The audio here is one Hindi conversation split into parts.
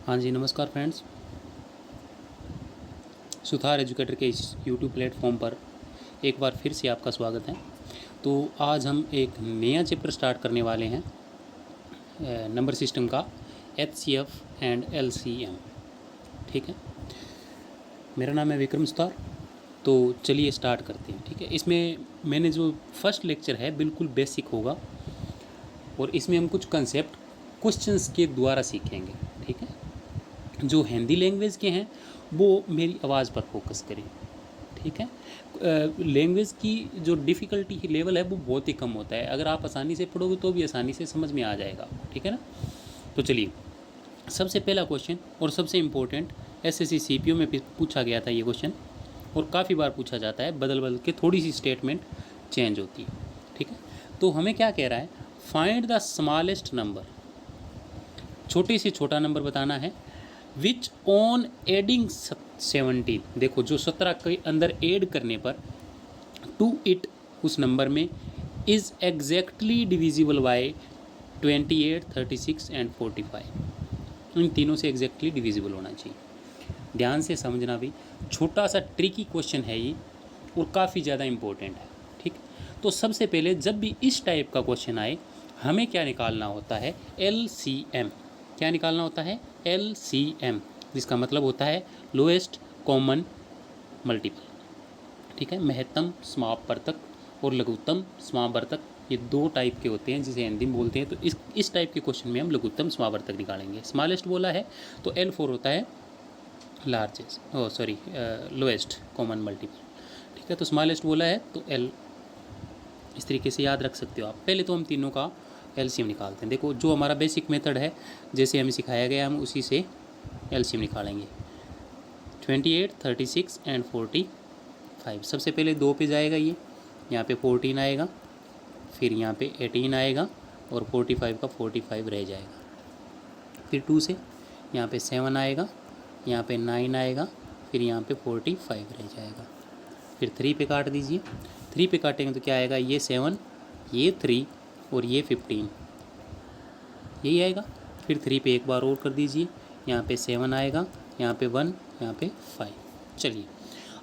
हाँ जी, नमस्कार फ्रेंड्स। सुथार एजुकेटर के इस यूट्यूब प्लेटफॉर्म पर एक बार फिर से आपका स्वागत है। तो आज हम एक नया चैप्टर स्टार्ट करने वाले हैं नंबर सिस्टम का, HCF एंड LCM। ठीक है, मेरा नाम है विक्रम सुथार। तो चलिए स्टार्ट करते हैं। ठीक है, इसमें मैंने जो फर्स्ट लेक्चर है बिल्कुल बेसिक होगा और इसमें हम कुछ कंसेप्ट क्वेश्चंस के द्वारा सीखेंगे। ठीक है, जो हिंदी लैंग्वेज के हैं वो मेरी आवाज़ पर फोकस करें। ठीक है, लैंग्वेज की जो डिफ़िकल्टी लेवल है वो बहुत ही कम होता है। अगर आप आसानी से पढ़ोगे तो भी आसानी से समझ में आ जाएगा। ठीक है ना। तो चलिए, सबसे पहला क्वेश्चन और सबसे इम्पोर्टेंट, SSC CPO में पूछा गया था ये क्वेश्चन और काफ़ी बार पूछा जाता है, बदल बदल के थोड़ी सी स्टेटमेंट चेंज होती है। ठीक है, तो हमें क्या कह रहा है, फाइंड द स्मॉलेस्ट नंबर, छोटे से छोटा नंबर बताना है, विच ऑन एडिंग 17, देखो जो 17 के अंदर ऐड करने पर टू इट, उस नंबर में, is exactly divisible by 28, 36 and 45। इन तीनों से एग्जैक्टली डिविजिबल होना चाहिए। ध्यान से समझना भी, छोटा सा ट्रिकी क्वेश्चन है ये और काफ़ी ज़्यादा इम्पोर्टेंट है। ठीक, तो सबसे पहले जब भी इस टाइप का क्वेश्चन आए हमें क्या निकालना होता है, LCM। क्या निकालना होता है, LCM, जिसका मतलब होता है लोएस्ट कॉमन मल्टीपल। ठीक है, महत्तम समापवर्तक और लघुत्तम समापवर्तक, ये दो टाइप के होते हैं जिसे हिंदी में बोलते हैं। तो इस टाइप के क्वेश्चन में हम लघुत्तम समापवर्तक निकालेंगे। स्मॉलेस्ट बोला है तो L4 होता है लार्जेस्ट, लोएस्ट कॉमन मल्टीपल। ठीक है, तो स्मॉलेस्ट बोला है तो L, इस तरीके से याद रख सकते हो आप। पहले तो हम तीनों का LCM निकालते हैं। देखो जो हमारा बेसिक मेथड है, जैसे हमें सिखाया गया, हम उसी से LCM निकालेंगे। 28, 36 एंड 45। सबसे पहले 2 पे जाएगा ये, यहाँ पे 14 आएगा, फिर यहाँ पे 18 आएगा और 45 का 45 रह जाएगा। फिर 2 से यहाँ पे 7 आएगा, यहाँ पे 9 आएगा, फिर यहाँ पे 45 रह जाएगा। फिर 3 पे काट दीजिए। 3 पे काटेंगे तो क्या आएगा, ये 7, ये 3 और ये 15, यही आएगा। फिर 3 पे एक बार और कर दीजिए, यहाँ पे 7 आएगा, यहाँ पे 1, यहाँ पे 5। चलिए,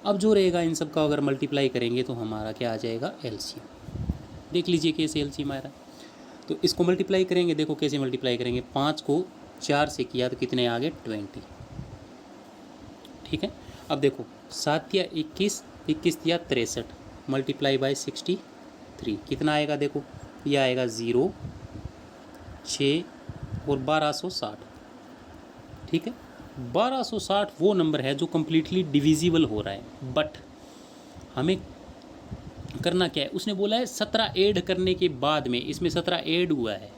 अब जो रहेगा इन सब का अगर मल्टीप्लाई करेंगे तो हमारा क्या आ जाएगा, LCM। देख लीजिए कैसे LCM आ रहा है। तो इसको मल्टीप्लाई करेंगे, देखो कैसे मल्टीप्लाई करेंगे। 5 को 4 से किया तो कितने आ गए, 20। ठीक है, अब देखो 7 या 21, 21 या 63, मल्टीप्लाई बाय 63 कितना आएगा, देखो ये आएगा 0, 6 और 1260। ठीक है, 1260 वो नंबर है जो कम्प्लीटली डिविजिबल हो रहा है। बट हमें करना क्या है, उसने बोला है 17 ऐड करने के बाद में, इसमें 17 ऐड हुआ है।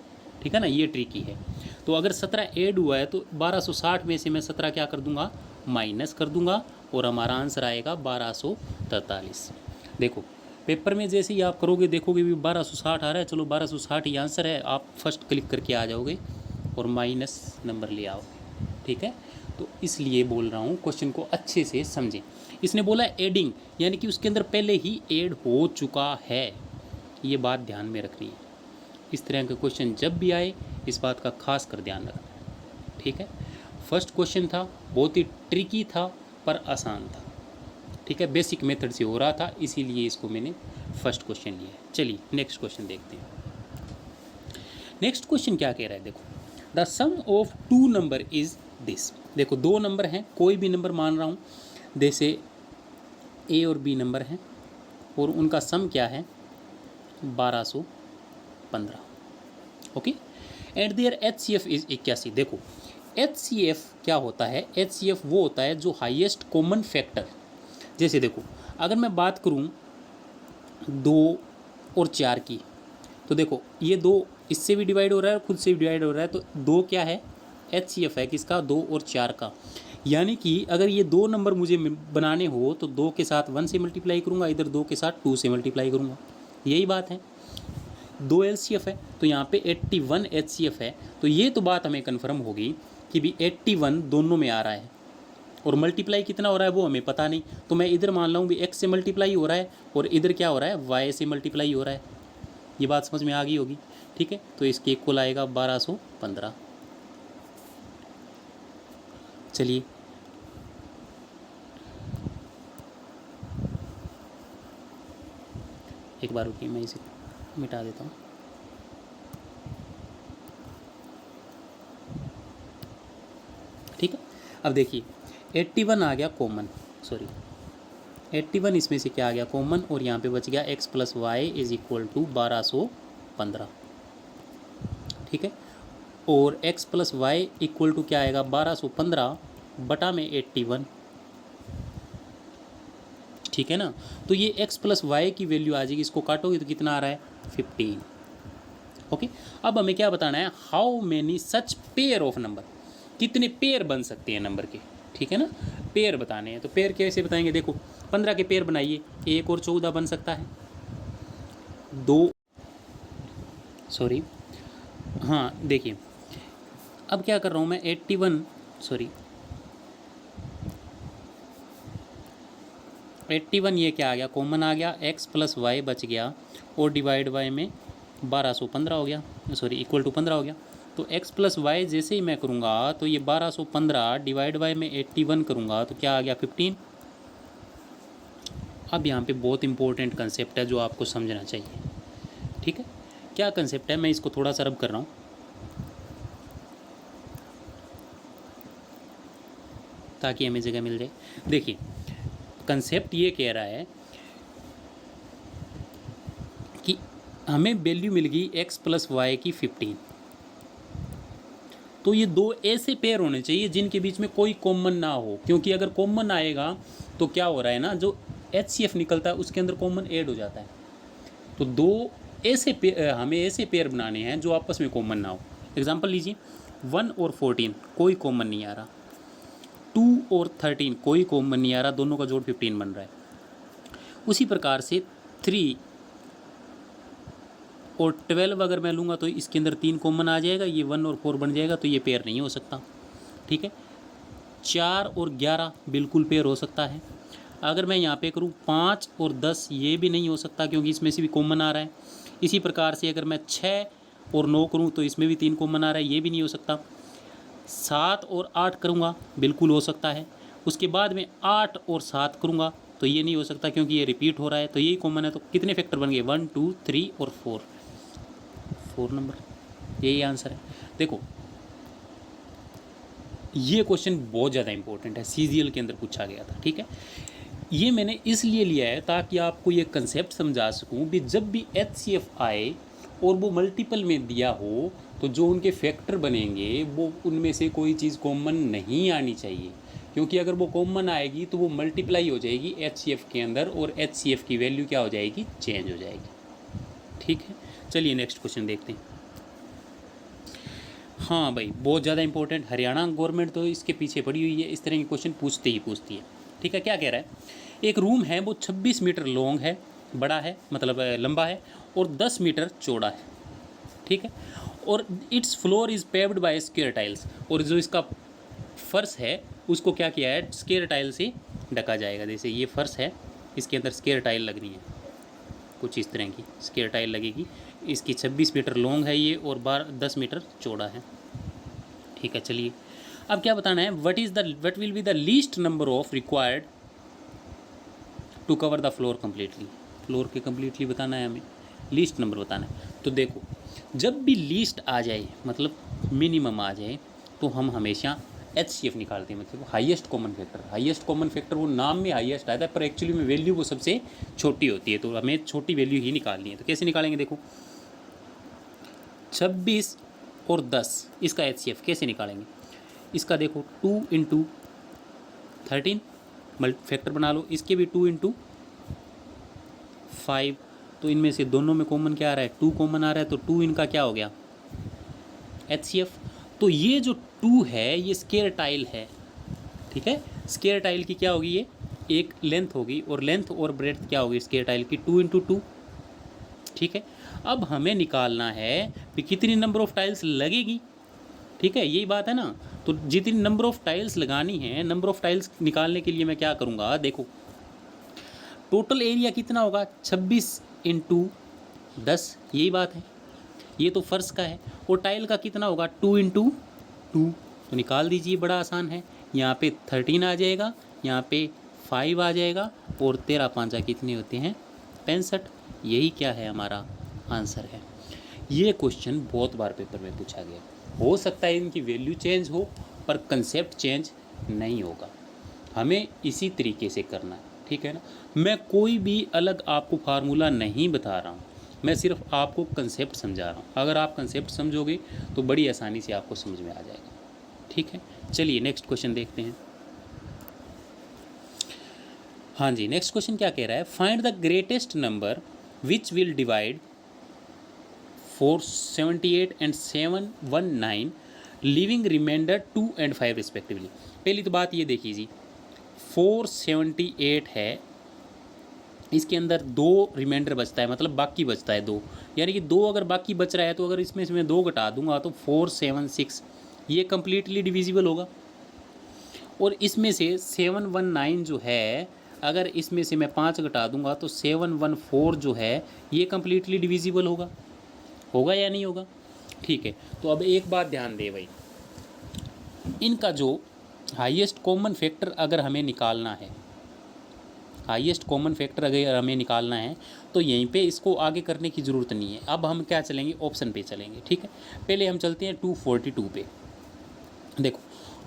ठीक है ना, ये ट्रिकी है। तो अगर 17 ऐड हुआ है तो 1260 में से मैं 17 क्या कर दूंगा, माइनस कर दूंगा और हमारा आंसर आएगा 1243। देखो पेपर में जैसे ही आप करोगे देखोगे भी 1260 आ रहा है, चलो 1260 ही आंसर है, आप फर्स्ट क्लिक करके आ जाओगे और माइनस नंबर ले आओगे। ठीक है, तो इसलिए बोल रहा हूँ क्वेश्चन को अच्छे से समझें। इसने बोला एडिंग, यानी कि उसके अंदर पहले ही ऐड हो चुका है, ये बात ध्यान में रखनी है। इस तरह के क्वेश्चन जब भी आए इस बात का खास कर ध्यान रखना। ठीक है, फर्स्ट क्वेश्चन था, बहुत ही ट्रिकी था पर आसान था। ठीक है, बेसिक मेथड से हो रहा था, इसीलिए इसको मैंने फर्स्ट क्वेश्चन लिया है। चलिए नेक्स्ट क्वेश्चन देखते हैं। नेक्स्ट क्वेश्चन क्या कह रहा है, देखो the sum of two number is this. देखो दो नंबर हैं, कोई भी नंबर मान रहा हूँ, जैसे A और B नंबर हैं और उनका सम क्या है, 1215। Okay, and there HCF is 81। देखो HCF क्या होता है, HCF वो होता है जो हाईएस्ट कॉमन फैक्टर। जैसे देखो अगर मैं बात करूँ 2 और 4 की, तो देखो ये 2 इससे भी डिवाइड हो रहा है और खुद से भी डिवाइड हो रहा है, तो 2 क्या है, HCF है किसका, 2 और 4 का। यानी कि अगर ये 2 नंबर मुझे बनाने हो तो 2 के साथ 1 से मल्टीप्लाई करूँगा, इधर 2 के साथ 2 से मल्टीप्लाई करूँगा, यही बात है। 2 LCF है तो यहाँ पे 81 HCF है। तो ये तो बात हमें कन्फर्म होगी कि भी 81 दोनों में आ रहा है और मल्टीप्लाई कितना हो रहा है वो हमें पता नहीं। तो मैं इधर मान लाऊँ भी X से मल्टीप्लाई हो रहा है और इधर क्या हो रहा है, Y से मल्टीप्लाई हो रहा है। ये बात समझ में आ गई होगी। ठीक है, तो इसके इक्वल आएगा 1215। चलिए एक बार रुकिए, मैं इसे मिटा देता हूँ। ठीक है, अब देखिए 81 आ गया कॉमन, सॉरी 81 इसमें से क्या आ गया कॉमन, और यहाँ पे बच गया x plus y is equal to 1215। ठीक है, और x plus y equal to क्या आएगा 1215 बटा में 81। ठीक है ना, तो ये x प्लस वाई की वैल्यू आ जाएगी, इसको काटोगे तो कितना आ रहा है 15। ओके, अब हमें क्या बताना है, how many such pair of number, कितने पेयर बन सकते हैं नंबर के। ठीक है ना, पेयर बताने हैं, तो पेयर कैसे बताएंगे, देखो 15 के पेयर बनाइए, 1 और 14 बन सकता है, 2 सॉरी हाँ देखिए अब क्या कर रहा हूँ मैं 81 ये क्या आ गया कॉमन आ गया, x प्लस वाई बच गया और डिवाइड वाई में 1215 हो गया, सॉरी इक्वल टू 15 हो गया। तो x प्लस वाई जैसे ही मैं करूँगा तो ये 1215 डिवाइड बाई में 81 करूँगा तो क्या आ गया 15। अब यहाँ पे बहुत इंपॉर्टेंट कंसेप्ट है जो आपको समझना चाहिए। ठीक है, क्या कंसेप्ट है, मैं इसको थोड़ा सा रब कर रहा हूँ ताकि हमें जगह मिल जाए। देखिए कंसेप्ट ये कह रहा है कि हमें वैल्यू मिल गई x प्लस वाई की 15, तो ये दो ऐसे पेयर होने चाहिए जिनके बीच में कोई कॉमन ना हो, क्योंकि अगर कॉमन आएगा तो क्या हो रहा है ना, जो HCF निकलता है उसके अंदर कॉमन ऐड हो जाता है। तो दो ऐसे हमें ऐसे पेयर बनाने हैं जो आपस में कॉमन ना हो। एग्जांपल लीजिए 1 और 14 कोई कॉमन नहीं आ रहा, 2 और 13 कोई कॉमन नहीं आ रहा, दोनों का जोड़ 15 बन रहा है। उसी प्रकार से 3 और 12 अगर मैं लूँगा तो इसके अंदर 3 कॉमन आ जाएगा, ये 1 और 4 बन जाएगा, तो ये पेयर नहीं हो सकता। ठीक है, 4 और 11 बिल्कुल पेयर हो सकता है। अगर मैं यहाँ पे करूँ 5 और 10 ये भी नहीं हो सकता क्योंकि इसमें से भी कॉमन आ रहा है। इसी प्रकार से अगर मैं 6 और 9 करूँ तो इसमें भी 3 कॉमन आ रहा है, ये भी नहीं हो सकता। 7 और 8 करूँगा बिल्कुल हो सकता है। उसके बाद में 8 और 7 करूँगा तो ये नहीं हो सकता क्योंकि ये रिपीट हो रहा है, तो यही कॉमन है। तो कितने फैक्टर बन गए 1 2 3 और 4 नंबर, यही आंसर है। देखो ये क्वेश्चन बहुत ज़्यादा इंपॉर्टेंट है, CGL के अंदर पूछा गया था। ठीक है, ये मैंने इसलिए लिया है ताकि आपको ये कंसेप्ट समझा सकूं भी जब भी HCF आए और वो मल्टीपल में दिया हो तो जो उनके फैक्टर बनेंगे वो उनमें से कोई चीज़ कॉमन नहीं आनी चाहिए, क्योंकि अगर वो कॉमन आएगी तो वो मल्टीप्लाई हो जाएगी HCF के अंदर और HCF की वैल्यू क्या हो जाएगी, चेंज हो जाएगी। ठीक है, चलिए नेक्स्ट क्वेश्चन देखते हैं। हाँ भाई बहुत ज़्यादा इंपॉर्टेंट, हरियाणा गवर्नमेंट तो इसके पीछे पड़ी हुई है, इस तरह के क्वेश्चन पूछती है। ठीक है, क्या कह रहा है, एक रूम है वो 26 मीटर लॉन्ग है, बड़ा है मतलब लंबा है, और 10 मीटर चौड़ा है। ठीक है, और it's floor is paved bye square tiles, और जो इसका फर्श है उसको क्या किया है, स्क्वायर टाइल से ढका जाएगा। जैसे ये फर्श है, इसके अंदर स्क्वायर टाइल लगनी है, कुछ इस तरह की स्क्वायर टाइल लगेगी। इसकी 26 मीटर लॉन्ग है ये और 10 मीटर चौड़ा है। ठीक है, चलिए अब क्या बताना है, what will be the least number of required to cover the floor completely. Floor के कम्प्लीटली बताना है हमें, लीस्ट नंबर बताना है। तो देखो जब भी लीस्ट आ जाए मतलब मिनिमम आ जाए तो हम हमेशा HCF निकालते हैं, मतलब highest common factor. Highest common factor वो नाम में हाईएस्ट आता है पर एक्चुअली में वैल्यू वो सबसे छोटी होती है, तो हमें छोटी वैल्यू ही निकालनी है। तो कैसे निकालेंगे, देखो 26 और 10 इसका HCF कैसे निकालेंगे, इसका देखो 2 इंटू 13 फैक्टर बना लो, इसके भी 2 इंटू 5, तो इनमें से दोनों में कॉमन क्या आ रहा है, 2 कॉमन आ रहा है, तो 2 इनका क्या हो गया HCF। तो ये जो 2 है ये स्क्वायर टाइल है। ठीक है, स्क्वायर टाइल की क्या होगी, ये एक लेंथ होगी और लेंथ और ब्रेड्थ क्या होगी स्क्वायर टाइल की 2 इंटू 2। ठीक है, अब हमें निकालना है कि कितनी नंबर ऑफ टाइल्स लगेगी। ठीक है, यही बात है ना, तो जितनी नंबर ऑफ टाइल्स लगानी है, नंबर ऑफ टाइल्स निकालने के लिए मैं क्या करूँगा, देखो टोटल एरिया कितना होगा 26 इंटू 10, यही बात है, ये तो फर्श का है, और टाइल का कितना होगा 2 इंटू 2, तो निकाल दीजिए, बड़ा आसान है। यहाँ पे 13 आ जाएगा, यहाँ पे 5 आ जाएगा और 13 5 कितने होते हैं 65। यही क्या है हमारा आंसर है। ये क्वेश्चन बहुत बार पेपर में पूछा गया। हो सकता है इनकी वैल्यू चेंज हो पर कंसेप्ट चेंज नहीं होगा। हमें इसी तरीके से करना है, ठीक है ना। मैं कोई भी अलग आपको फार्मूला नहीं बता रहा हूँ, मैं सिर्फ आपको कंसेप्ट समझा रहा हूँ। अगर आप कंसेप्ट समझोगे तो बड़ी आसानी से आपको समझ में आ जाएगा, ठीक है। चलिए नेक्स्ट क्वेश्चन देखते हैं। हाँ जी, नेक्स्ट क्वेश्चन क्या कह रहा है, find the greatest number which will divide 478 and 719 living remainder 2 and 5 respectively. पहली तो बात ये देखिए जी, 478 है, इसके अंदर 2 रिमाइंडर बचता है, मतलब बाकी बचता है 2, यानी कि 2 अगर बाकी बच रहा है तो अगर इसमें से मैं 2 घटा दूंगा तो 476 ये कम्प्लीटली डिविजिबल होगा। और इसमें से 719 जो है, अगर इसमें से मैं 5 घटा दूंगा तो 714 जो है ये कम्प्लीटली डिविजिबल होगा या नहीं होगा। ठीक है, तो अब एक बात ध्यान दे भाई, इनका जो हाईएस्ट कॉमन फैक्टर अगर हमें निकालना है, हाईएस्ट कॉमन फैक्टर अगर हमें निकालना है तो यहीं पे इसको आगे करने की ज़रूरत नहीं है। अब हम क्या चलेंगे, ऑप्शन पे चलेंगे, ठीक है। पहले हम चलते हैं 242 पे। देखो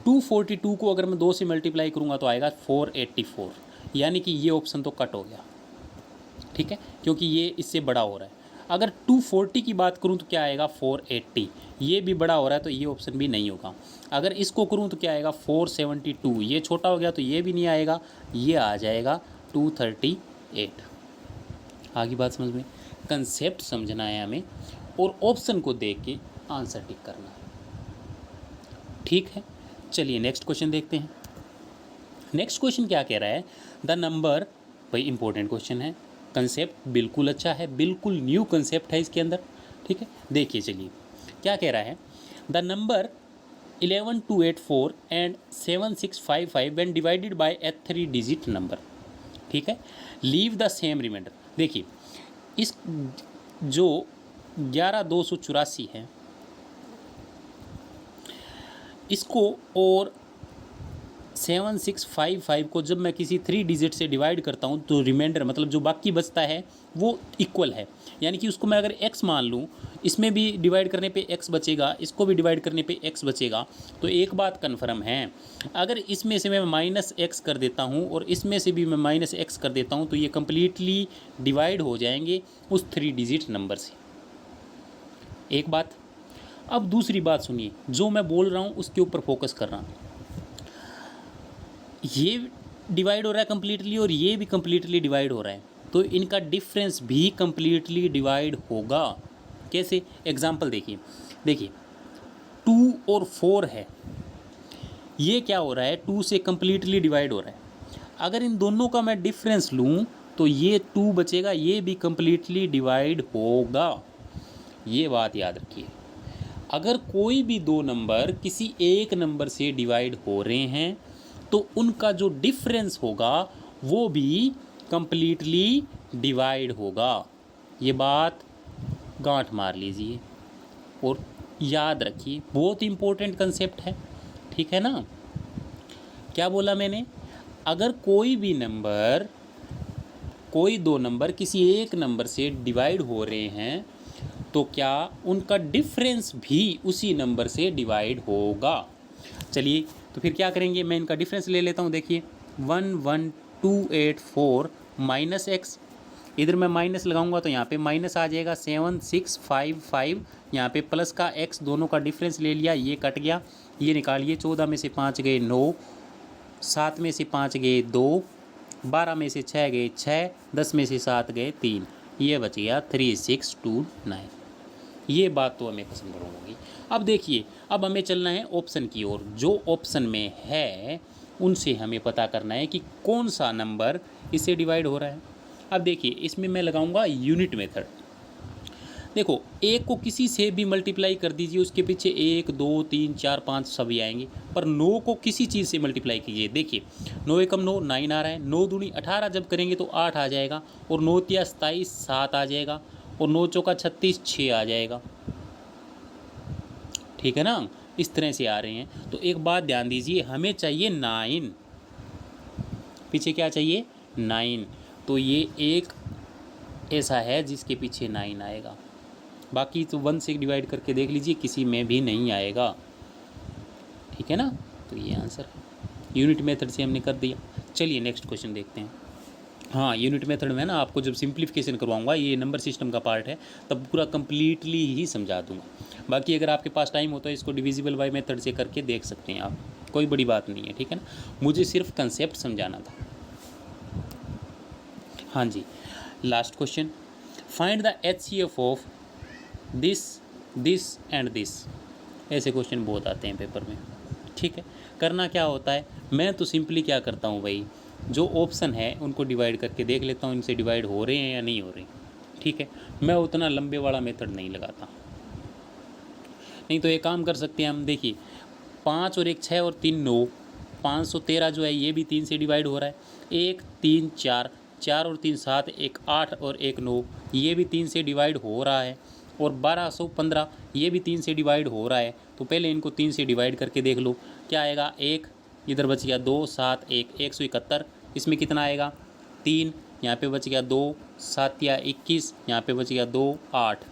242 को अगर मैं 2 से मल्टीप्लाई करूँगा तो आएगा 484, यानी कि ये ऑप्शन तो कट हो गया, ठीक है, क्योंकि ये इससे बड़ा हो रहा है। अगर 240 की बात करूं तो क्या आएगा 480, ये भी बड़ा हो रहा है तो ये ऑप्शन भी नहीं होगा। अगर इसको करूं तो क्या आएगा 472, ये छोटा हो गया तो ये भी नहीं आएगा, ये आ जाएगा 238। आगे बात समझ में, कंसेप्ट समझना है हमें और ऑप्शन को देख के आंसर टिक करना है, ठीक है। चलिए नेक्स्ट क्वेश्चन देखते हैं। नेक्स्ट क्वेश्चन क्या कह रहा है, द नंबर, भाई इंपॉर्टेंट क्वेश्चन है, कंसेप्ट बिल्कुल अच्छा है, बिल्कुल न्यू कंसेप्ट है इसके अंदर, ठीक है। देखिए चलिए क्या कह रहा है, the number 11284 and 7655 when divided by A 3 digit number, ठीक है, लीव द सेम रिमाइंडर। देखिए इस जो 11284 है इसको और 7655 को जब मैं किसी 3 डिजिट से डिवाइड करता हूँ तो रिमाइंडर मतलब जो बाकी बचता है वो इक्वल है, यानी कि उसको मैं अगर x मान लूँ, इसमें भी डिवाइड करने पे x बचेगा, इसको भी डिवाइड करने पे x बचेगा। तो एक बात कन्फर्म है, अगर इसमें से मैं -x कर देता हूँ और इसमें से भी मैं -x कर देता हूँ तो ये कम्प्लीटली डिवाइड हो जाएंगे उस 3 डिजिट नंबर से। एक बात। अब दूसरी बात सुनिए, जो मैं बोल रहा हूँ उसके ऊपर फोकस कर रहा हूँ। ये डिवाइड हो रहा है कम्प्लीटली और ये भी कम्प्लीटली डिवाइड हो रहा है, तो इनका डिफरेंस भी कम्प्लीटली डिवाइड होगा। कैसे, एग्जांपल देखिए, देखिए 2 और 4 है, ये क्या हो रहा है 2 से कम्प्लीटली डिवाइड हो रहा है। अगर इन दोनों का मैं डिफरेंस लूँ तो ये 2 बचेगा, ये भी कम्प्लीटली डिवाइड होगा। ये बात याद रखिए, अगर कोई भी 2 नंबर किसी एक नंबर से डिवाइड हो रहे हैं तो उनका जो डिफरेंस होगा वो भी कम्प्लीटली डिवाइड होगा। ये बात गांठ मार लीजिए और याद रखिए, बहुत इंपॉर्टेंट कंसेप्ट है, ठीक है ना। क्या बोला मैंने, अगर कोई भी नंबर, कोई 2 नंबर किसी एक नंबर से डिवाइड हो रहे हैं तो क्या उनका डिफरेंस भी उसी नंबर से डिवाइड होगा। चलिए तो फिर क्या करेंगे, मैं इनका डिफरेंस ले लेता हूँ। देखिए 11284 माइनस एक्स, इधर मैं माइनस लगाऊंगा तो यहाँ पे माइनस आ जाएगा 7655, यहाँ पे प्लस का x, दोनों का डिफरेंस ले लिया, ये कट गया, ये निकालिए। 14 में से 5 गए 9, 7 में से 5 गए 2, 12 में से 6 गए 6, 10 में से 7 गए 3, ये बच गया 3629। ये बात तो हमें पसंद होगी। अब देखिए, अब हमें चलना है ऑप्शन की ओर। जो ऑप्शन में है उनसे हमें पता करना है कि कौन सा नंबर इससे डिवाइड हो रहा है। अब देखिए इसमें मैं लगाऊंगा यूनिट मेथड। देखो एक को किसी से भी मल्टीप्लाई कर दीजिए, उसके पीछे 1 2 3 4 5 सभी आएंगे, पर 9 को किसी चीज़ से मल्टीप्लाई कीजिए। देखिए 9 एकम 9, 9 आ रहा है, 9 दूनी 18 जब करेंगे तो 8 आ जाएगा, और 9 तिया 27 7 आ जाएगा, और 9 चौका 36 6 आ जाएगा, ठीक है ना। इस तरह से आ रहे हैं। तो एक बात ध्यान दीजिए, हमें चाहिए 9, पीछे क्या चाहिए 9, तो ये एक ऐसा है जिसके पीछे 9 आएगा। बाकी तो 1 से डिवाइड करके देख लीजिए, किसी में भी नहीं आएगा, ठीक है ना। तो ये आंसर है, यूनिट मेथड से हमने कर दिया। चलिए नेक्स्ट क्वेश्चन देखते हैं। हाँ, यूनिट मेथड में ना आपको जब सिंप्लीफिकेशन करवाऊंगा, ये नंबर सिस्टम का पार्ट है, तब पूरा कंप्लीटली ही समझा दूंगा। बाकी अगर आपके पास टाइम हो तो इसको डिविजिबल बाय मेथड से करके देख सकते हैं आप, कोई बड़ी बात नहीं है, ठीक है ना। मुझे सिर्फ कंसेप्ट समझाना था। हाँ जी, last question, find the HCF of this this and this. ऐसे क्वेश्चन बहुत आते हैं पेपर में, ठीक है। करना क्या होता है, मैं तो सिंपली क्या करता हूँ भाई, जो ऑप्शन है उनको डिवाइड करके देख लेता हूँ, इनसे डिवाइड हो रहे हैं या नहीं हो रहे, ठीक है। मैं उतना लंबे वाला मेथड नहीं लगाता। नहीं तो एक काम कर सकते हैं हम, देखिए 5 और 1 6 और 3 9, 513 जो है ये भी 3 से डिवाइड हो रहा है। 1 3 4, 4 और 3 7, 1 8 और 1 9, ये भी 3 से डिवाइड हो रहा है। और 1215 ये भी 3 से डिवाइड हो रहा है। तो पहले इनको 3 से डिवाइड करके देख लो क्या आएगा। 1 इधर बच गया, 2 7 1 171, इसमें कितना आएगा 3, यहाँ पे बच गया 2 7 या 21, यहाँ पे बच गया 2 8,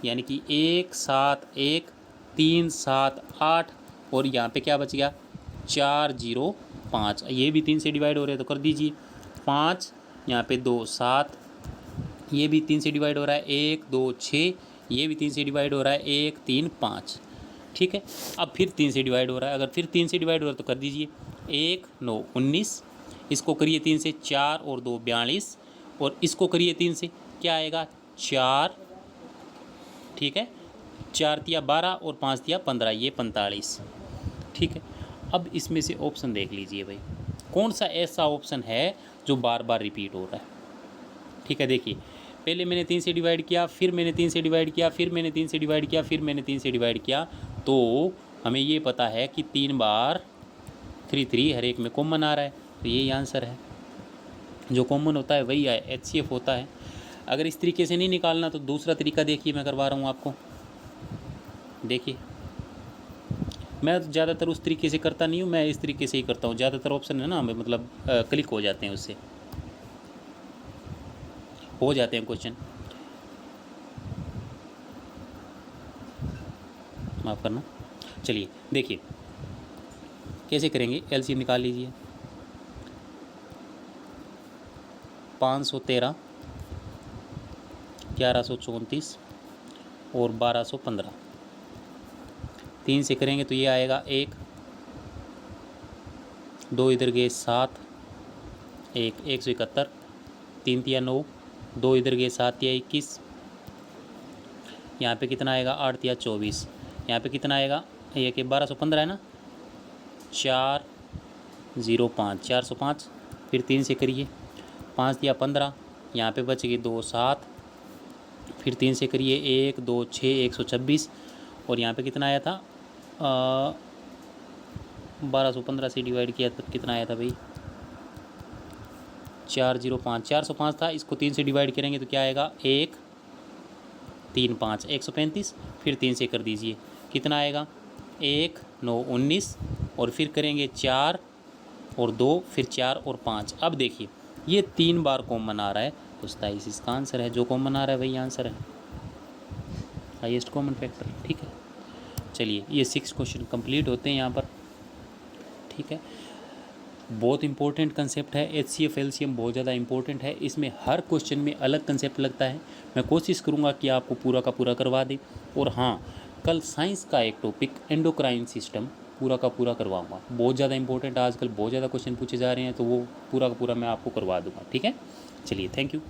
यानी कि 1 7 1 3 7 8, और यहाँ पे क्या बच गया 4 0 5, ये भी 3 से डिवाइड हो रहे हैं तो कर दीजिए 5, यहाँ पे 2 7, ये भी 3 से डिवाइड हो रहा है, 1 2 6, ये भी 3 से डिवाइड हो रहा है, 1 3 5, ठीक है। अब फिर 3 से डिवाइड हो रहा है, अगर फिर 3 से डिवाइड हो रहा है तो कर दीजिए 1 9 19, इसको करिए 3 से, 4 और 2 42, और इसको करिए 3 से, क्या आएगा 4, ठीक है। 4 तिया 12 और 5 तिया 15, ये 45, ठीक है। अब इसमें से ऑप्शन देख लीजिए भाई, कौन सा ऐसा ऑप्शन है जो बार बार रिपीट हो रहा है, ठीक है। देखिए पहले मैंने 3 से डिवाइड किया, फिर मैंने 3 से डिवाइड किया, फिर मैंने 3 से डिवाइड किया, फिर मैंने 3 से डिवाइड किया, तो हमें ये पता है कि 3 बार 3 3 हर एक में कॉमन आ रहा है, तो यही आंसर है। जो कॉमन होता है वही HCF होता है। अगर इस तरीके से नहीं निकालना तो दूसरा तरीका देखिए, मैं करवा रहा हूँ आपको। देखिए मैं ज़्यादातर उस तरीके से करता नहीं हूँ, मैं इस तरीके से ही करता हूँ। ज़्यादातर ऑप्शन है ना हमें मतलब क्लिक हो जाते हैं, उससे हो जाते हैं क्वेश्चन, माफ़ करना। चलिए देखिए कैसे करेंगे, LCM निकाल लीजिए। 513 1134 और 1215, 3 से करेंगे तो ये आएगा 1, 2 इधर गए 7, 1 171, 3 तिया 9, 2 इधर गए 7 तिया 21, यहाँ पे कितना आएगा 8 तिया 24, यहाँ पे कितना आएगा, ये कि 1215 है ना, 4 0 5 405, फिर 3 से करिए 5 तिया 15, यहाँ पे बच गए 2 7, फिर 3 से करिए 1 2 6 126, और यहाँ पे कितना आया था 1215 से डिवाइड किया तब कितना आया था भाई 405, 405 था, इसको 3 से डिवाइड करेंगे तो क्या आएगा 1 3 5 135, फिर 3 से कर दीजिए कितना आएगा 1 9 19, और फिर करेंगे 4 और 2, फिर 4 और 5। अब देखिए ये 3 बार कॉमन आ रहा है, तो 27 इसका आंसर है। जो कॉमन आ रहा है वही आंसर है, हाईएस्ट कॉमन फैक्टर, ठीक है। चलिए ये 6 क्वेश्चन कंप्लीट होते हैं यहाँ पर, ठीक है। बहुत इंपॉर्टेंट कंसेप्ट है, HCF LCM बहुत ज़्यादा इंपॉर्टेंट है। इसमें हर क्वेश्चन में अलग कंसेप्ट लगता है। मैं कोशिश करूँगा कि आपको पूरा का पूरा करवा दें। और हाँ, कल साइंस का एक टॉपिक एंडोक्राइन सिस्टम पूरा का पूरा करवाऊँगा, बहुत ज़्यादा इंपॉर्टेंट है। आजकल बहुत ज़्यादा क्वेश्चन पूछे जा रहे हैं, तो वो पूरा का पूरा मैं आपको करवा दूँगा, ठीक है। चलिए थैंक यू।